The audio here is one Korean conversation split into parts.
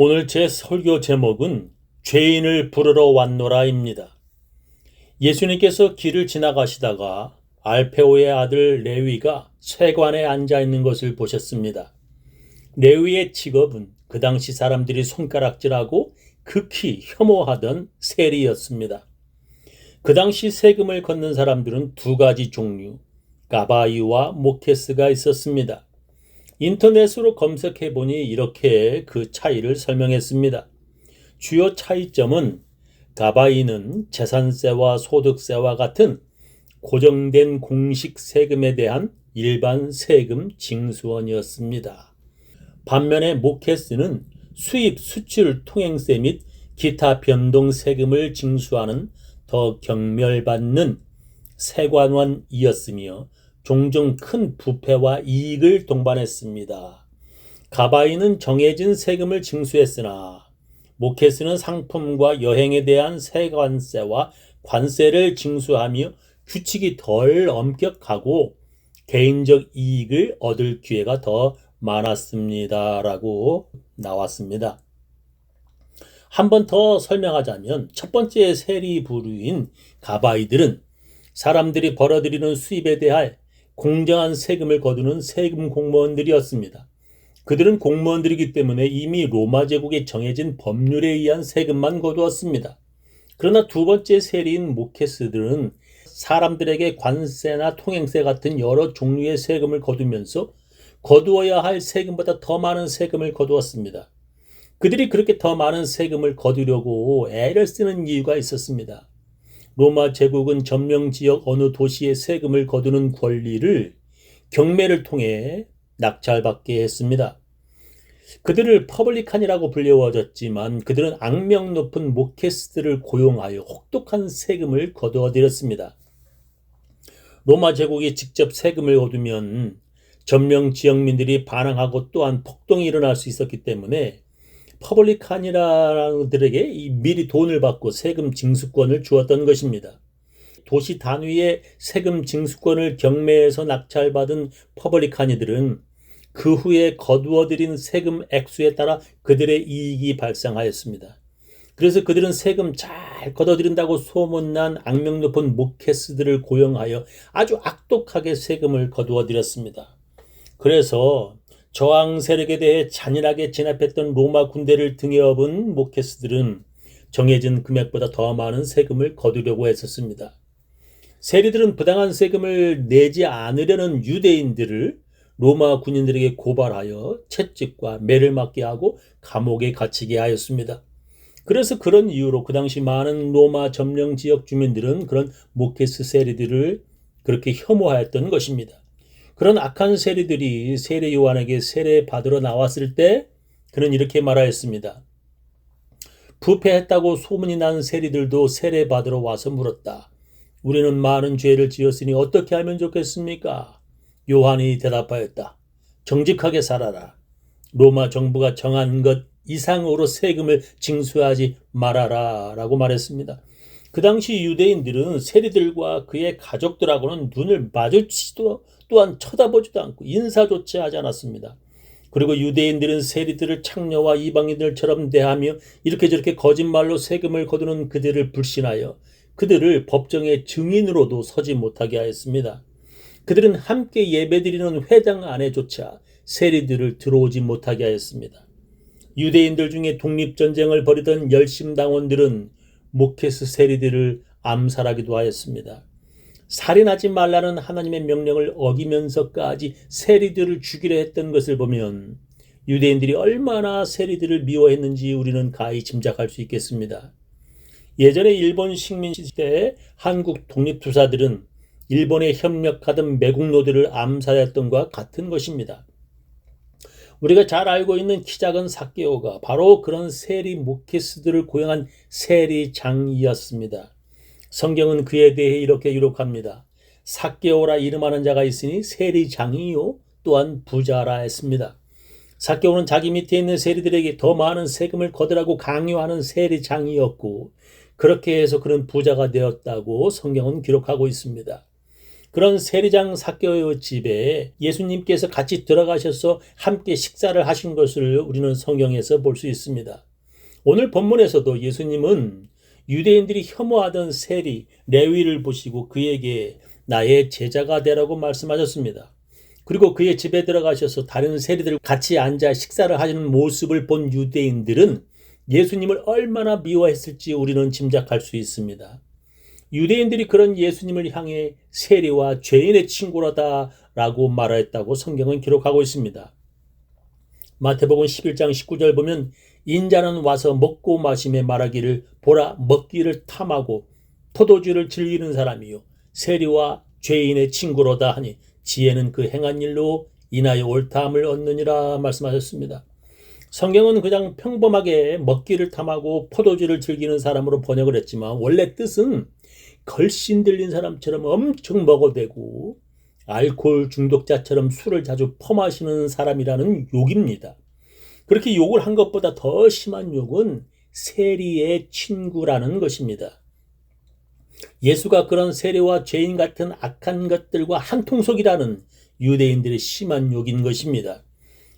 오늘 제 설교 제목은 죄인을 부르러 왔노라입니다. 예수님께서 길을 지나가시다가 알페오의 아들 레위가 세관에 앉아 있는 것을 보셨습니다. 레위의 직업은 그 당시 사람들이 손가락질하고 극히 혐오하던 세리였습니다. 그 당시 세금을 걷는 사람들은 두 가지 종류, 가바이와 모케스가 있었습니다. 인터넷으로 검색해보니 이렇게 그 차이를 설명했습니다. 주요 차이점은 가바이는 재산세와 소득세와 같은 고정된 공식 세금에 대한 일반 세금 징수원이었습니다. 반면에 모케스는 수입, 수출, 통행세 및 기타 변동 세금을 징수하는 더 경멸받는 세관원이었으며 종종 큰 부패와 이익을 동반했습니다. 가바이는 정해진 세금을 징수했으나 모케스는 상품과 여행에 대한 세관세와 관세를 징수하며 규칙이 덜 엄격하고 개인적 이익을 얻을 기회가 더 많았습니다. 라고 나왔습니다. 한 번 더 설명하자면 첫 번째 세리 부류인 가바이들은 사람들이 벌어들이는 수입에 대해 공정한 세금을 거두는 세금 공무원들이었습니다. 그들은 공무원들이기 때문에 이미 로마 제국에 정해진 법률에 의한 세금만 거두었습니다. 그러나 두 번째 세리인 모케스들은 사람들에게 관세나 통행세 같은 여러 종류의 세금을 거두면서 거두어야 할 세금보다 더 많은 세금을 거두었습니다. 그들이 그렇게 더 많은 세금을 거두려고 애를 쓰는 이유가 있었습니다. 로마 제국은 점령 지역 어느 도시의 세금을 거두는 권리를 경매를 통해 낙찰받게 했습니다. 그들을 퍼블리칸이라고 불려워졌지만 그들은 악명 높은 모케스들을 고용하여 혹독한 세금을 거두어들였습니다. 로마 제국이 직접 세금을 거두면 점령 지역민들이 반항하고 또한 폭동이 일어날 수 있었기 때문에 퍼블리칸이라는 들에게 미리 돈을 받고 세금 징수권을 주었던 것입니다. 도시 단위의 세금 징수권을 경매에서 낙찰받은 퍼블리칸이들은 그 후에 거두어들인 세금 액수에 따라 그들의 이익이 발생하였습니다. 그래서 그들은 세금 잘 거둬들인다고 소문난 악명 높은 모케스들을 고용하여 아주 악독하게 세금을 거두어들였습니다. 그래서 저항 세력에 대해 잔인하게 진압했던 로마 군대를 등에 업은 모케스들은 정해진 금액보다 더 많은 세금을 거두려고 했었습니다. 세리들은 부당한 세금을 내지 않으려는 유대인들을 로마 군인들에게 고발하여 채찍과 매를 맞게 하고 감옥에 갇히게 하였습니다. 그래서 그런 이유로 그 당시 많은 로마 점령 지역 주민들은 그런 모케스 세리들을 그렇게 혐오하였던 것입니다. 그런 악한 세리들이 세례 요한에게 세례 받으러 나왔을 때 그는 이렇게 말하였습니다. 부패했다고 소문이 난 세리들도 세례 받으러 와서 물었다. 우리는 많은 죄를 지었으니 어떻게 하면 좋겠습니까? 요한이 대답하였다. 정직하게 살아라. 로마 정부가 정한 것 이상으로 세금을 징수하지 말아라 라고 말했습니다. 그 당시 유대인들은 세리들과 그의 가족들하고는 눈을 마주치지도 또한 쳐다보지도 않고 인사조차 하지 않았습니다. 그리고 유대인들은 세리들을 창녀와 이방인들처럼 대하며 이렇게 저렇게 거짓말로 세금을 거두는 그들을 불신하여 그들을 법정의 증인으로도 서지 못하게 하였습니다. 그들은 함께 예배드리는 회당 안에조차 세리들을 들어오지 못하게 하였습니다. 유대인들 중에 독립전쟁을 벌이던 열심당원들은 모케스 세리들을 암살하기도 하였습니다. 살인하지 말라는 하나님의 명령을 어기면서까지 세리들을 죽이려 했던 것을 보면 유대인들이 얼마나 세리들을 미워했는지 우리는 가히 짐작할 수 있겠습니다. 예전에 일본 식민 시대에 한국 독립투사들은 일본에 협력하던 매국노들을 암살했던 것과 같은 것입니다. 우리가 잘 알고 있는 키 작은 사케오가 바로 그런 세리 모케스들을 고용한 세리장이었습니다. 성경은 그에 대해 이렇게 기록합니다. 사케오라 이름하는 자가 있으니 세리장이요 또한 부자라 했습니다. 사케오는 자기 밑에 있는 세리들에게 더 많은 세금을 거두라고 강요하는 세리장이었고 그렇게 해서 그는 부자가 되었다고 성경은 기록하고 있습니다. 그런 세리장 삭개오의 집에 예수님께서 같이 들어가셔서 함께 식사를 하신 것을 우리는 성경에서 볼 수 있습니다. 오늘 본문에서도 예수님은 유대인들이 혐오하던 세리 레위를 보시고 그에게 나의 제자가 되라고 말씀하셨습니다. 그리고 그의 집에 들어가셔서 다른 세리들 같이 앉아 식사를 하시는 모습을 본 유대인들은 예수님을 얼마나 미워했을지 우리는 짐작할 수 있습니다. 유대인들이 그런 예수님을 향해 세리와 죄인의 친구라다라고 말했다고 성경은 기록하고 있습니다. 마태복음 11장 19절 보면 인자는 와서 먹고 마시며 말하기를 보라 먹기를 탐하고 포도주를 즐기는 사람이요 세리와 죄인의 친구로다 하니 지혜는 그 행한 일로 인하여 옳다함을 얻느니라 말씀하셨습니다. 성경은 그냥 평범하게 먹기를 탐하고 포도주를 즐기는 사람으로 번역을 했지만 원래 뜻은 걸신 들린 사람처럼 엄청 먹어대고 알코올 중독자처럼 술을 자주 퍼마시는 사람이라는 욕입니다. 그렇게 욕을 한 것보다 더 심한 욕은 세리의 친구라는 것입니다. 예수가 그런 세리와 죄인 같은 악한 것들과 한통속이라는 유대인들의 심한 욕인 것입니다.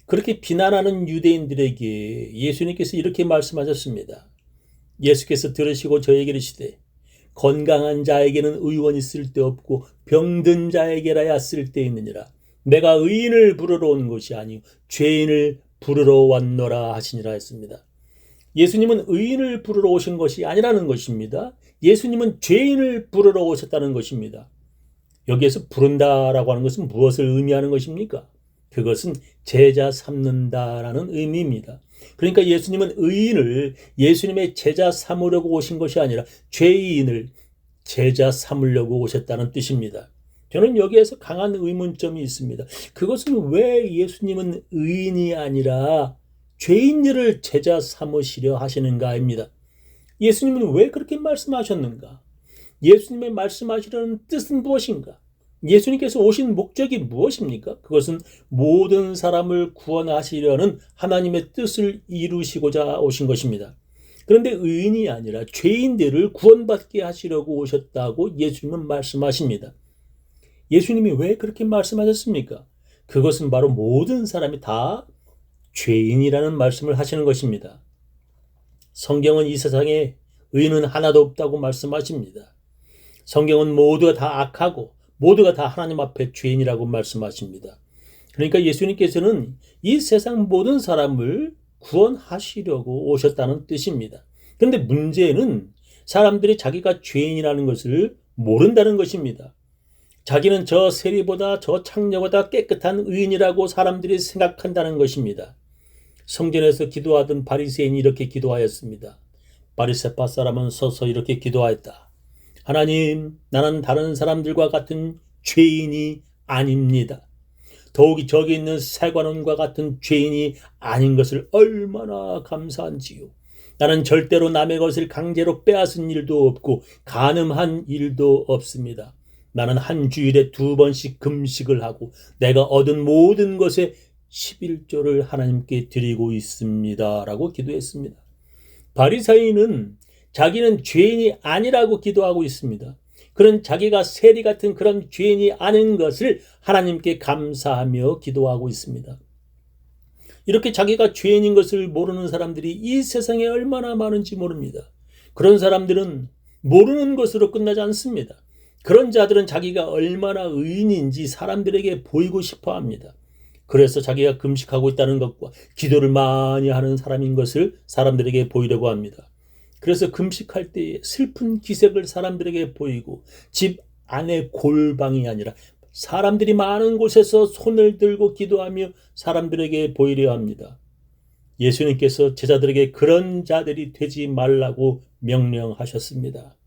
그렇게 비난하는 유대인들에게 예수님께서 이렇게 말씀하셨습니다. 예수께서 들으시고 저에게 이르시되 건강한 자에게는 의원이 쓸데없고 병든 자에게라야 쓸데있느니라. 내가 의인을 부르러 온 것이 아니요 죄인을 부르러 왔노라 하시니라 했습니다. 예수님은 의인을 부르러 오신 것이 아니라는 것입니다. 예수님은 죄인을 부르러 오셨다는 것입니다. 여기에서 부른다라고 하는 것은 무엇을 의미하는 것입니까? 그것은 제자 삼는다라는 의미입니다. 그러니까 예수님은 의인을 예수님의 제자 삼으려고 오신 것이 아니라 죄인을 제자 삼으려고 오셨다는 뜻입니다. 저는 여기에서 강한 의문점이 있습니다. 그것은 왜 예수님은 의인이 아니라 죄인들을 제자 삼으시려 하시는가입니다. 예수님은 왜 그렇게 말씀하셨는가? 예수님의 말씀하시려는 뜻은 무엇인가? 예수님께서 오신 목적이 무엇입니까? 그것은 모든 사람을 구원하시려는 하나님의 뜻을 이루시고자 오신 것입니다. 그런데 의인이 아니라 죄인들을 구원받게 하시려고 오셨다고 예수님은 말씀하십니다. 예수님이 왜 그렇게 말씀하셨습니까? 그것은 바로 모든 사람이 다 죄인이라는 말씀을 하시는 것입니다. 성경은 이 세상에 의인은 하나도 없다고 말씀하십니다. 성경은 모두가 다 악하고 모두가 다 하나님 앞에 죄인이라고 말씀하십니다. 그러니까 예수님께서는 이 세상 모든 사람을 구원하시려고 오셨다는 뜻입니다. 그런데 문제는 사람들이 자기가 죄인이라는 것을 모른다는 것입니다. 자기는 저 세리보다 저 창녀보다 깨끗한 의인이라고 사람들이 생각한다는 것입니다. 성전에서 기도하던 바리새인이 이렇게 기도하였습니다. 바리새파 사람은 서서 이렇게 기도하였다. 하나님, 나는 다른 사람들과 같은 죄인이 아닙니다. 더욱이 저기 있는 세관원과 같은 죄인이 아닌 것을 얼마나 감사한지요. 나는 절대로 남의 것을 강제로 빼앗은 일도 없고 간음한 일도 없습니다. 나는 한 주일에 2번씩 금식을 하고 내가 얻은 모든 것에 11조를 하나님께 드리고 있습니다. 라고 기도했습니다. 바리새인은 자기는 죄인이 아니라고 기도하고 있습니다. 그런 자기가 세리 같은 그런 죄인이 아닌 것을 하나님께 감사하며 기도하고 있습니다. 이렇게 자기가 죄인인 것을 모르는 사람들이 이 세상에 얼마나 많은지 모릅니다. 그런 사람들은 모르는 것으로 끝나지 않습니다. 그런 자들은 자기가 얼마나 의인인지 사람들에게 보이고 싶어 합니다. 그래서 자기가 금식하고 있다는 것과 기도를 많이 하는 사람인 것을 사람들에게 보이려고 합니다. 그래서 금식할 때 슬픈 기색을 사람들에게 보이고 집 안에 골방이 아니라 사람들이 많은 곳에서 손을 들고 기도하며 사람들에게 보이려 합니다. 예수님께서 제자들에게 그런 자들이 되지 말라고 명령하셨습니다.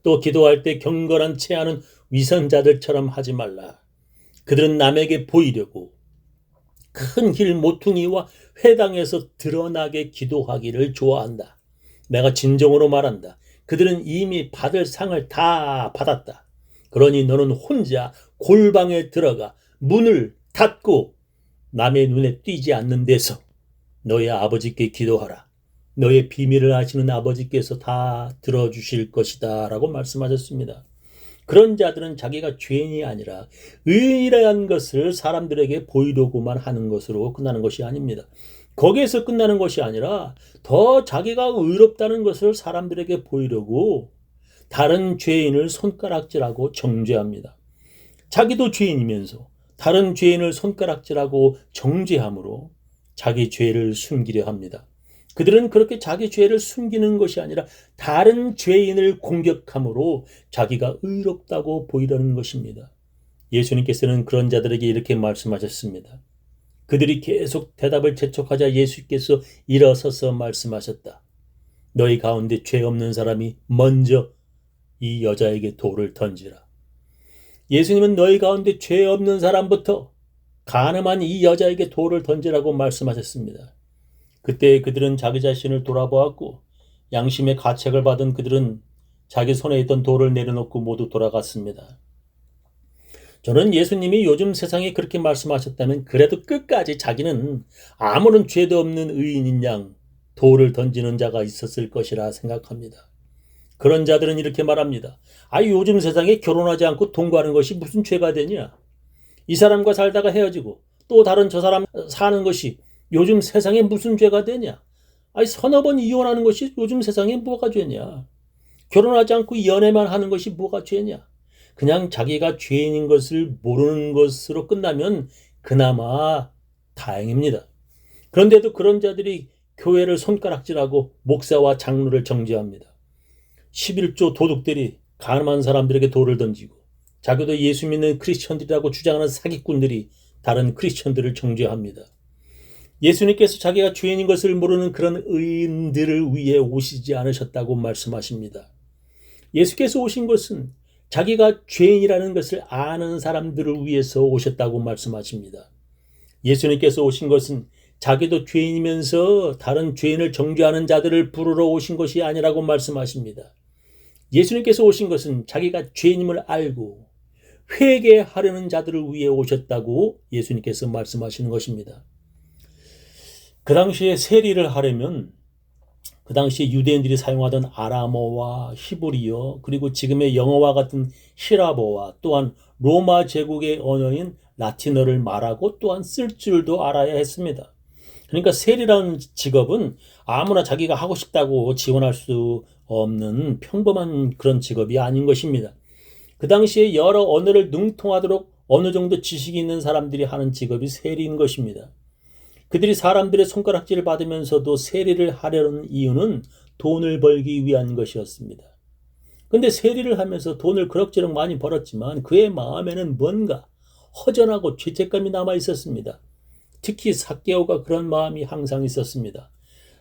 또 기도할 때 경건한 체하는 위선자들처럼 하지 말라. 그들은 남에게 보이려고 큰 길 모퉁이와 회당에서 드러나게 기도하기를 좋아한다. 내가 진정으로 말한다. 그들은 이미 받을 상을 다 받았다. 그러니 너는 혼자 골방에 들어가 문을 닫고 남의 눈에 띄지 않는 데서 너의 아버지께 기도하라. 너의 비밀을 아시는 아버지께서 다 들어주실 것이다 라고 말씀하셨습니다. 그런 자들은 자기가 죄인이 아니라 의인이라는 것을 사람들에게 보이려고만 하는 것으로 끝나는 것이 아닙니다. 거기에서 끝나는 것이 아니라 더 자기가 의롭다는 것을 사람들에게 보이려고 다른 죄인을 손가락질하고 정죄합니다. 자기도 죄인이면서 다른 죄인을 손가락질하고 정죄함으로 자기 죄를 숨기려 합니다. 그들은 그렇게 자기 죄를 숨기는 것이 아니라 다른 죄인을 공격함으로 자기가 의롭다고 보이려는 것입니다. 예수님께서는 그런 자들에게 이렇게 말씀하셨습니다. 그들이 계속 대답을 재촉하자 예수께서 일어서서 말씀하셨다. 너희 가운데 죄 없는 사람이 먼저 이 여자에게 돌을 던지라. 예수님은 너희 가운데 죄 없는 사람부터 간음한 이 여자에게 돌을 던지라고 말씀하셨습니다. 그때 그들은 자기 자신을 돌아보았고 양심의 가책을 받은 그들은 자기 손에 있던 돌을 내려놓고 모두 돌아갔습니다. 저는 예수님이 요즘 세상에 그렇게 말씀하셨다면 그래도 끝까지 자기는 아무런 죄도 없는 의인인 양 돌을 던지는 자가 있었을 것이라 생각합니다. 그런 자들은 이렇게 말합니다. 요즘 세상에 결혼하지 않고 동거하는 것이 무슨 죄가 되냐? 이 사람과 살다가 헤어지고 또 다른 저 사람 사는 것이 요즘 세상에 무슨 죄가 되냐? 서너 번 이혼하는 것이 요즘 세상에 뭐가 죄냐? 결혼하지 않고 연애만 하는 것이 뭐가 죄냐? 그냥 자기가 죄인인 것을 모르는 것으로 끝나면 그나마 다행입니다. 그런데도 그런 자들이 교회를 손가락질하고 목사와 장로를 정죄합니다. 11조 도둑들이 가늠한 사람들에게 돌을 던지고 자기도 예수 믿는 크리스천들이라고 주장하는 사기꾼들이 다른 크리스천들을 정죄합니다. 예수님께서 자기가 죄인인 것을 모르는 그런 의인들을 위해 오시지 않으셨다고 말씀하십니다. 예수께서 오신 것은 자기가 죄인이라는 것을 아는 사람들을 위해서 오셨다고 말씀하십니다. 예수님께서 오신 것은 자기도 죄인이면서 다른 죄인을 정죄하는 자들을 부르러 오신 것이 아니라고 말씀하십니다. 예수님께서 오신 것은 자기가 죄인임을 알고 회개하려는 자들을 위해 오셨다고 예수님께서 말씀하시는 것입니다. 그 당시에 세리를 하려면 그 당시에 유대인들이 사용하던 아람어와 히브리어 그리고 지금의 영어와 같은 히라보와 또한 로마 제국의 언어인 라틴어를 말하고 또한 쓸 줄도 알아야 했습니다. 그러니까 세리라는 직업은 아무나 자기가 하고 싶다고 지원할 수 없는 평범한 그런 직업이 아닌 것입니다. 그 당시에 여러 언어를 능통하도록 어느 정도 지식이 있는 사람들이 하는 직업이 세리인 것입니다. 그들이 사람들의 손가락질을 받으면서도 세리를 하려는 이유는 돈을 벌기 위한 것이었습니다. 그런데 세리를 하면서 돈을 그럭저럭 많이 벌었지만 그의 마음에는 뭔가 허전하고 죄책감이 남아 있었습니다. 특히 삭개오가 그런 마음이 항상 있었습니다.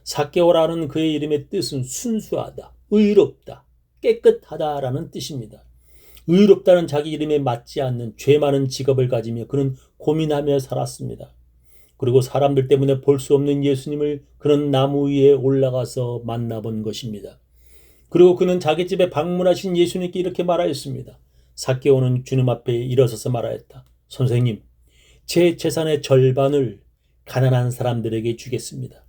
삭개오라는 그의 이름의 뜻은 순수하다, 의롭다, 깨끗하다라는 뜻입니다. 의롭다는 자기 이름에 맞지 않는 죄 많은 직업을 가지며 그는 고민하며 살았습니다. 그리고 사람들 때문에 볼 수 없는 예수님을 그는 나무 위에 올라가서 만나본 것입니다. 그리고 그는 자기 집에 방문하신 예수님께 이렇게 말하였습니다. 삭개오는 주님 앞에 일어서서 말하였다. 선생님, 제 재산의 절반을 가난한 사람들에게 주겠습니다.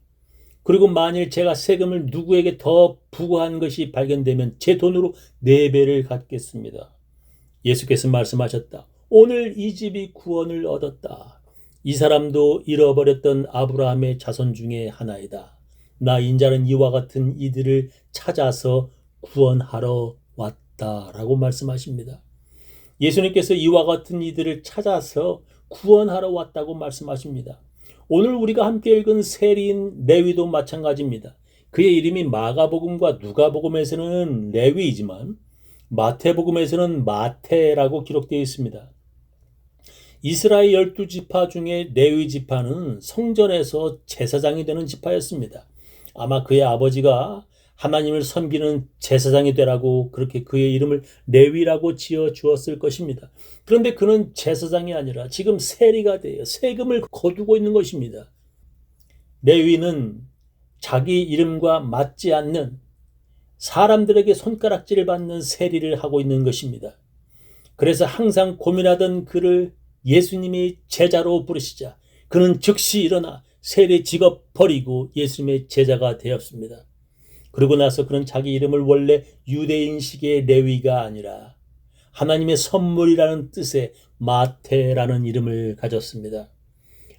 그리고 만일 제가 세금을 누구에게 더 부과한 것이 발견되면 제 돈으로 4배를 갚겠습니다. 예수께서 말씀하셨다. 오늘 이 집이 구원을 얻었다. 이 사람도 잃어버렸던 아브라함의 자손 중에 하나이다. 나 인자는 이와 같은 이들을 찾아서 구원하러 왔다라고 말씀하십니다. 예수님께서 이와 같은 이들을 찾아서 구원하러 왔다고 말씀하십니다. 오늘 우리가 함께 읽은 세리인 레위도 마찬가지입니다. 그의 이름이 마가복음과 누가복음에서는 레위이지만 마태복음에서는 마태라고 기록되어 있습니다. 이스라엘 12지파 중에 레위 지파는 성전에서 제사장이 되는 지파였습니다. 아마 그의 아버지가 하나님을 섬기는 제사장이 되라고 그렇게 그의 이름을 레위라고 지어 주었을 것입니다. 그런데 그는 제사장이 아니라 지금 세리가 되어 세금을 거두고 있는 것입니다. 레위는 자기 이름과 맞지 않는 사람들에게 손가락질을 받는 세리를 하고 있는 것입니다. 그래서 항상 고민하던 그를 예수님이 제자로 부르시자 그는 즉시 일어나 세리 직업 버리고 예수님의 제자가 되었습니다. 그러고 나서 그는 자기 이름을 원래 유대인식의 레위가 아니라 하나님의 선물이라는 뜻의 마태라는 이름을 가졌습니다.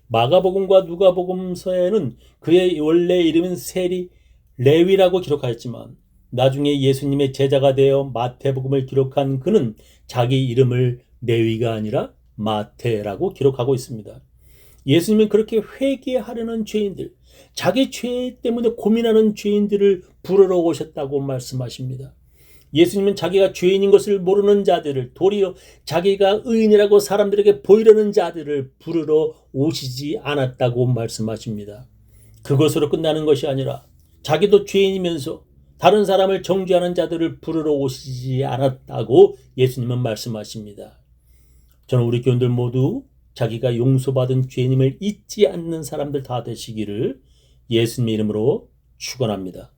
마가복음과 누가복음서에는 그의 원래 이름은 세리 레위라고 기록하였지만 나중에 예수님의 제자가 되어 마태복음을 기록한 그는 자기 이름을 레위가 아니라 마태라고 기록하고 있습니다. 예수님은 그렇게 회개하려는 죄인들, 자기 죄 때문에 고민하는 죄인들을 부르러 오셨다고 말씀하십니다. 예수님은 자기가 죄인인 것을 모르는 자들을, 도리어 자기가 의인이라고 사람들에게 보이려는 자들을 부르러 오시지 않았다고 말씀하십니다. 그것으로 끝나는 것이 아니라 자기도 죄인이면서 다른 사람을 정죄하는 자들을 부르러 오시지 않았다고 예수님은 말씀하십니다. 저는 우리 교인들 모두 자기가 용서받은 죄인임을 잊지 않는 사람들 다 되시기를 예수님의 이름으로 축원합니다.